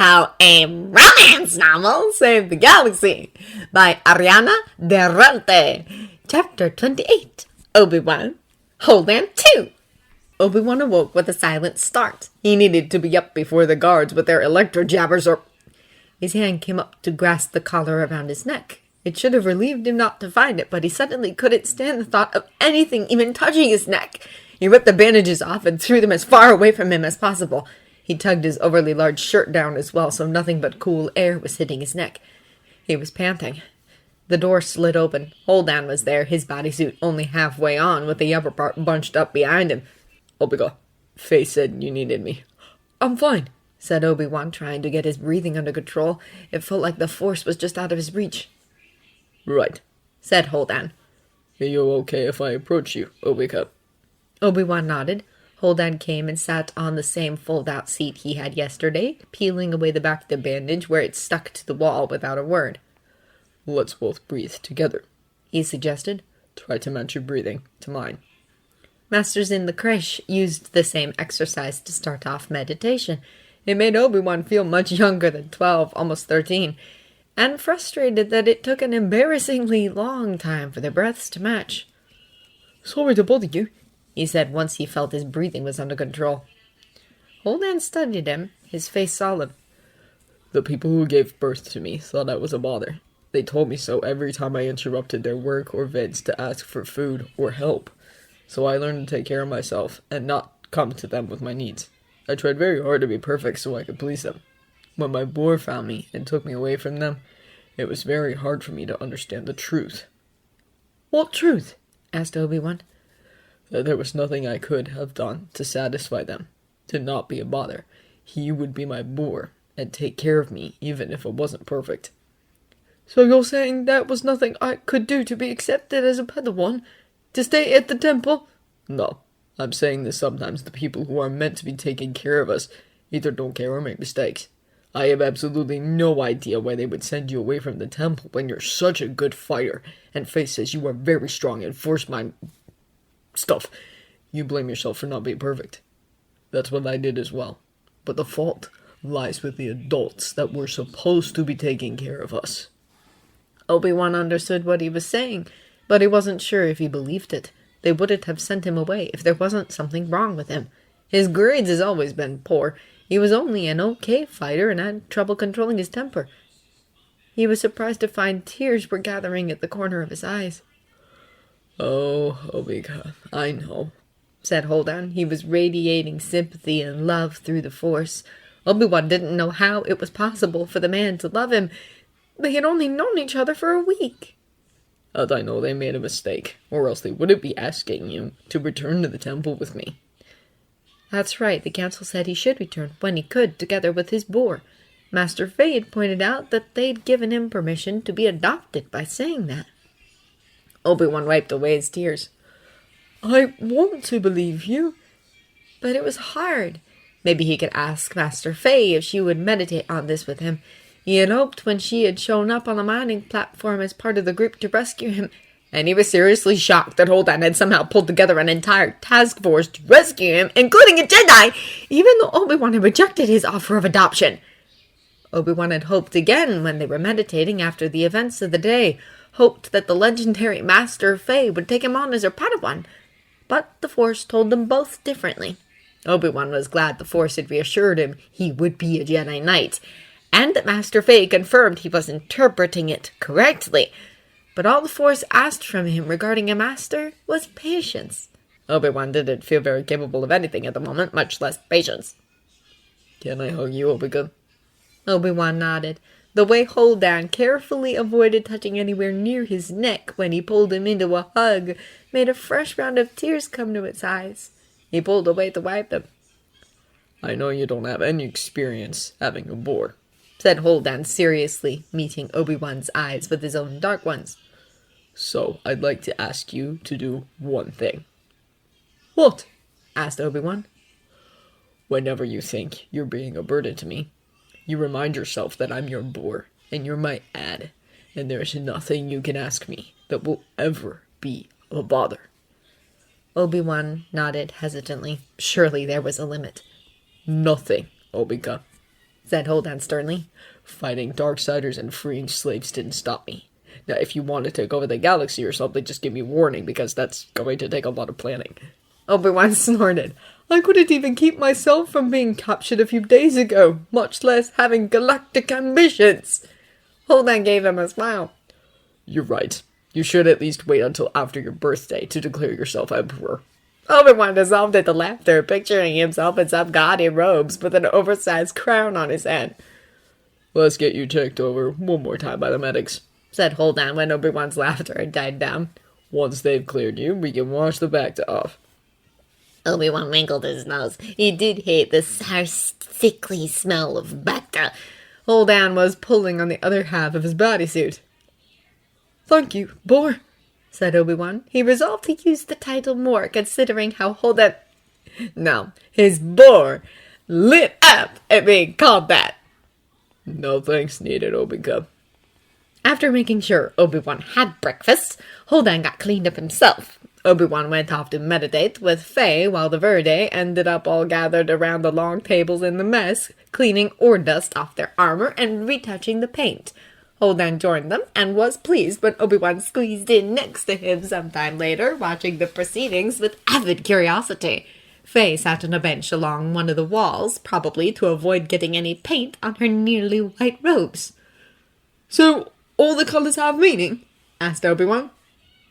How a Romance Novel Saved the Galaxy by Ariana Durante. Chapter 28. Obi-Wan, Holdan 2. Obi-Wan awoke with a silent start. He needed to be up before the guards with their electro-jabbers or... His hand came up to grasp the collar around his neck. It should have relieved him not to find it, but he suddenly couldn't stand the thought of anything even touching his neck. He ripped the bandages off and threw them as far away from him as possible. He tugged his overly large shirt down as well, so nothing but cool air was hitting his neck. He was panting. The door slid open. Holdan was there, his bodysuit only halfway on, with the upper part bunched up behind him. Obi-Wan, Faye said you needed me. I'm fine, said Obi-Wan, trying to get his breathing under control. It felt like the Force was just out of his reach. Right, said Holdan. Are you okay if I approach you, Obi-Wan? Obi-Wan nodded. Holdan came and sat on the same fold-out seat he had yesterday, peeling away the back of the bandage where it stuck to the wall without a word. Let's both breathe together, he suggested. Try to match your breathing to mine. Masters in the creche used the same exercise to start off meditation. It made Obi-Wan feel much younger than 12, almost 13, and frustrated that it took an embarrassingly long time for their breaths to match. Sorry to bother you, he said once he felt his breathing was under control. Holdan studied him, his face solemn. The people who gave birth to me thought I was a bother. They told me so every time I interrupted their work or vids to ask for food or help. So I learned to take care of myself and not come to them with my needs. I tried very hard to be perfect so I could please them. When my boar found me and took me away from them, it was very hard for me to understand the truth. What truth? Asked Obi-Wan. That there was nothing I could have done to satisfy them, to not be a bother. He would be my boar and take care of me even if it wasn't perfect. So you're saying that was nothing I could do to be accepted as a Padawan? To stay at the temple? No, I'm saying that sometimes the people who are meant to be taking care of us either don't care or make mistakes. I have absolutely no idea why they would send you away from the temple when you're such a good fighter, and Faye says you are very strong and force mind stuff. You blame yourself for not being perfect. That's what I did as well. But the fault lies with the adults that were supposed to be taking care of us. Obi-Wan understood what he was saying, but he wasn't sure if he believed it. They wouldn't have sent him away if there wasn't something wrong with him. His grades has always been poor. He was only an okay fighter and had trouble controlling his temper. He was surprised to find tears were gathering at the corner of his eyes. Oh, Obi-Wan, I know, said Holdan. He was radiating sympathy and love through the Force. Obi-Wan didn't know how it was possible for the man to love him. They had only known each other for a week. How'd I know they made a mistake, or else they wouldn't be asking you to return to the temple with me. That's right, the council said he should return when he could, together with his boar. Master Faye had pointed out that they'd given him permission to be adopted by saying that. Obi-Wan wiped away his tears. I want to believe you, but it was hard. Maybe he could ask Master Faye if she would meditate on this with him. He had hoped when she had shown up on the mining platform as part of the group to rescue him, and he was seriously shocked that Holdan had somehow pulled together an entire task force to rescue him, including a Jedi, even though Obi-Wan had rejected his offer of adoption. Obi-Wan had hoped again when they were meditating after the events of the day, hoped that the legendary Master Faye would take him on as her Padawan, but the Force told them both differently. Obi-Wan was glad the Force had reassured him he would be a Jedi Knight, and that Master Faye confirmed he was interpreting it correctly. But all the Force asked from him regarding a master was patience. Obi-Wan didn't feel very capable of anything at the moment, much less patience. Can I hug you, Obi-Wan? Obi-Wan nodded. The way Holdan carefully avoided touching anywhere near his neck when he pulled him into a hug made a fresh round of tears come to his eyes. He pulled away to wipe them. I know you don't have any experience having a boar, said Holdan seriously, meeting Obi-Wan's eyes with his own dark ones. So I'd like to ask you to do one thing. What? Asked Obi-Wan. Whenever you think you're being a burden to me, you remind yourself that I'm your boar, and you're my ad, and there's nothing you can ask me that will ever be a bother. Obi-Wan nodded hesitantly. Surely there was a limit. Nothing, Obi-Wan. said Holden sternly. Fighting Darksiders and freeing slaves didn't stop me. Now, if you want to take over the galaxy or something, just give me warning, because that's going to take a lot of planning. Obi-Wan snorted. I couldn't even keep myself from being captured a few days ago, much less having galactic ambitions. Holden gave him a smile. You're right. You should at least wait until after your birthday to declare yourself emperor. Obi-Wan dissolved into laughter, picturing himself in some gaudy robes with an oversized crown on his head. Let's get you checked over one more time by the medics, said Holden when Obi-Wan's laughter had died down. Once they've cleared you, we can wash the bacta off. Obi-Wan wrinkled his nose. He did hate the sour, sickly smell of bacta. Holden was pulling on the other half of his bodysuit. Thank you, Bor, said Obi-Wan. He resolved to use the title more, considering how Holden... No, his Bor lit up at being called that. No thanks needed, Obi-Cub. After making sure Obi-Wan had breakfast, Holden got cleaned up himself. Obi-Wan went off to meditate with Faye while the Verde ended up all gathered around the long tables in the mess, cleaning ore dust off their armor and retouching the paint. Holden joined them and was pleased when Obi-Wan squeezed in next to him sometime later, watching the proceedings with avid curiosity. Faye sat on a bench along one of the walls, probably to avoid getting any paint on her nearly white robes. So, all the colors have meaning? Asked Obi-Wan.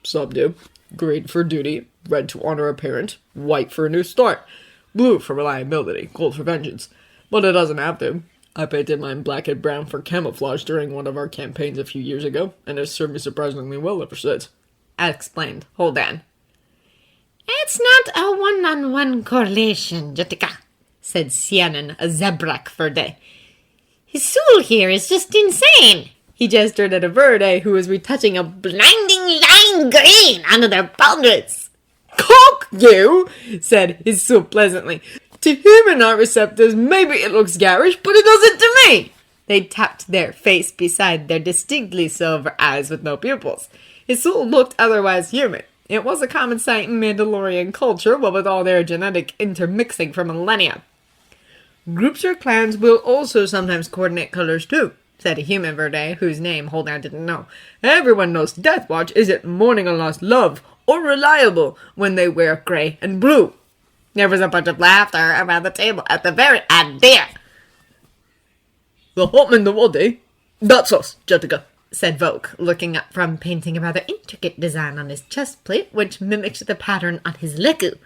Some do. Green for duty, red to honor a parent, white for a new start, blue for reliability, gold for vengeance. But it doesn't have to. I painted mine black and brown for camouflage during one of our campaigns a few years ago, and it's served me surprisingly well ever since. Explained Holden. It's not a one-on-one correlation, Jatika, said Sianen, a Zebrak Verde. His soul here is just insane. He gestured at a Verde who was retouching a blinding lime green under their baldricks. Cock you, said his soul pleasantly. To human eye receptors, maybe it looks garish, but it doesn't to me. They tapped their face beside their distinctly silver eyes with no pupils. His soul looked otherwise human. It was a common sight in Mandalorian culture, what with all their genetic intermixing for millennia. Groups or clans will also sometimes coordinate colors too, said a human Verde whose name Holden didn't know. Everyone knows Death Watch isn't mourning a lost love or reliable when they wear grey and blue. There was a bunch of laughter around the table at the very idea. The Hotman the Wadi? That's us, Jetica, said Volk, looking up from painting a rather intricate design on his chest plate, which mimicked the pattern on his leku.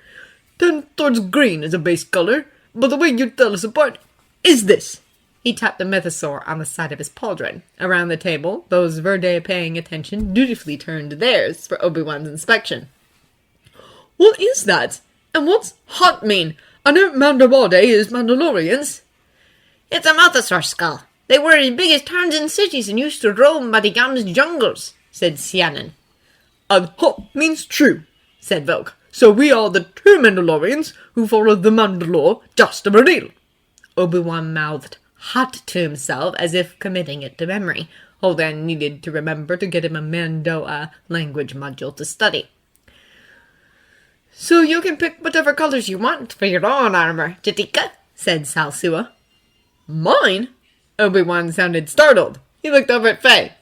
Tend towards green as a base color, but the way you tell us apart is this. He tapped the mythosaur on the side of his pauldron. Around the table, those Verde paying attention dutifully turned theirs for Obi-Wan's inspection. What is that? And what's hot mean? I know Mandalorians is Mandalorians. It's a mythosaur skull. They were as big as towns and cities and used to roam Madigam's jungles, said Sianen. And hot means true, said Volk. So we are the true Mandalorians who follow the Mandalore just a real. Obi-Wan mouthed hot to himself as if committing it to memory. Holden needed to remember to get him a Mandoa language module to study. So you can pick whatever colors you want for your own armor, Jatika, said Salsua. Mine? Obi-Wan sounded startled. He looked over at Faye.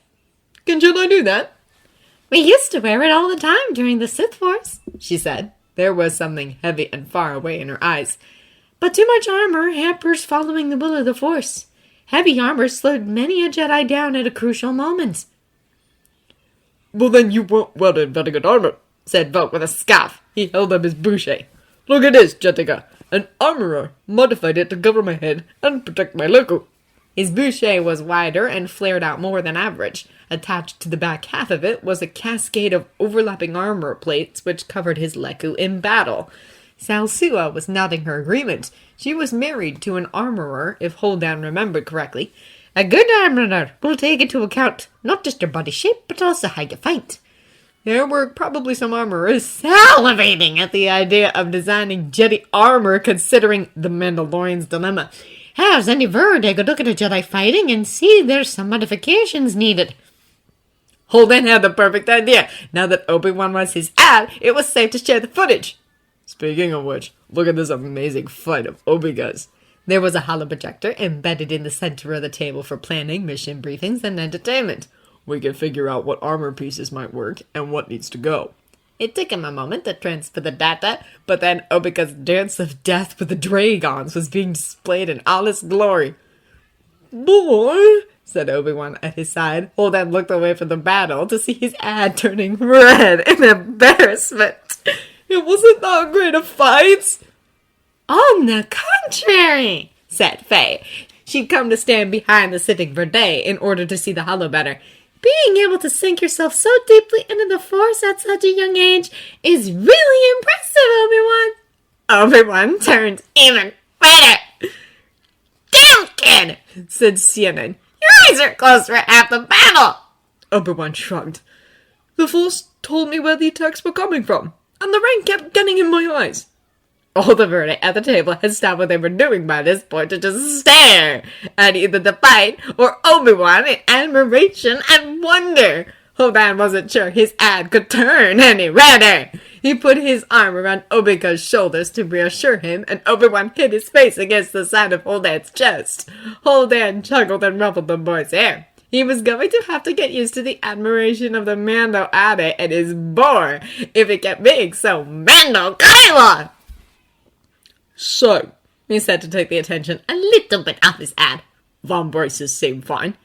Can Jedi do that? We used to wear it all the time during the Sith Wars, she said. There was something heavy and far away in her eyes. But too much armor hampers following the will of the Force. Heavy armor slowed many a Jedi down at a crucial moment. Well, then you won't wear very good armor, said Volk with a scoff. He held up his boucher. Look at this, Jetica. An armorer modified it to cover my head and protect my loco. His boucher was wider and flared out more than average. Attached to the back half of it was a cascade of overlapping armor plates which covered his leku in battle. Salsua was nodding her agreement. She was married to an armorer, if Holden remembered correctly. A good armorer will take into account not just your body shape, but also how you fight. There were probably some armorers salivating at the idea of designing Jedi armor, considering the Mandalorian's dilemma. How's any Verde could look at a Jedi fighting and see there's some modifications needed? Holden had the perfect idea. Now that Obi-Wan was his ally, it was safe to share the footage. Speaking of which, look at this amazing fight of Obi-Guys. There was a hollow projector embedded in the center of the table for planning, mission briefings, and entertainment. We can figure out what armor pieces might work and what needs to go. It took him a moment to transfer the data, but then Obica's dance of death with the dragons was being displayed in all its glory. Boy, said Obi-Wan at his side. Holden looked away from the battle to see his ad turning red in embarrassment. It wasn't that great of fights. On the contrary, said Faye. She'd come to stand behind the sitting Verde in order to see the hollow better. Being able to sink yourself so deeply into the Force at such a young age is really impressive, Obi-Wan. Obi-Wan turned even redder. Damn, kid, said Sienna. Your eyes are closed for half the battle. Obi-Wan shrugged. The Force told me where the attacks were coming from, and the rain kept getting in my eyes. All the Verde at the table had stopped what they were doing by this point to just stare at either the fight or Obi-Wan in admiration and wonder. Holden wasn't sure his ad could turn any redder. He put his arm around Obica's shoulders to reassure him, and Obi-Wan hid his face against the side of Holden's chest. Holden chuckled and ruffled the boy's hair. He was going to have to get used to the admiration of the Mando addict and his bore if it kept being so Mando Kylo. So, he said to take the attention a little bit off his ad. Von braces seem fine.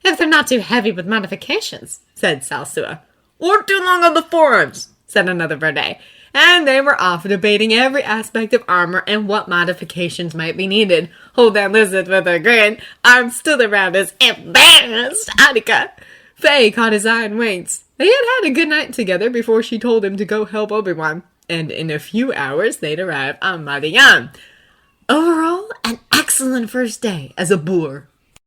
If they're not too heavy with modifications, said Salsua. Or too long on the forearms, said another Verde. And they were off debating every aspect of armor and what modifications might be needed. Holden listened with a grin, arms still around his embarrassed Annika. Faye caught his eye and winked. They had had a good night together before she told him to go help Obi-Wan. And in a few hours, they'd arrive on Madian. Overall, an excellent first day as a boor.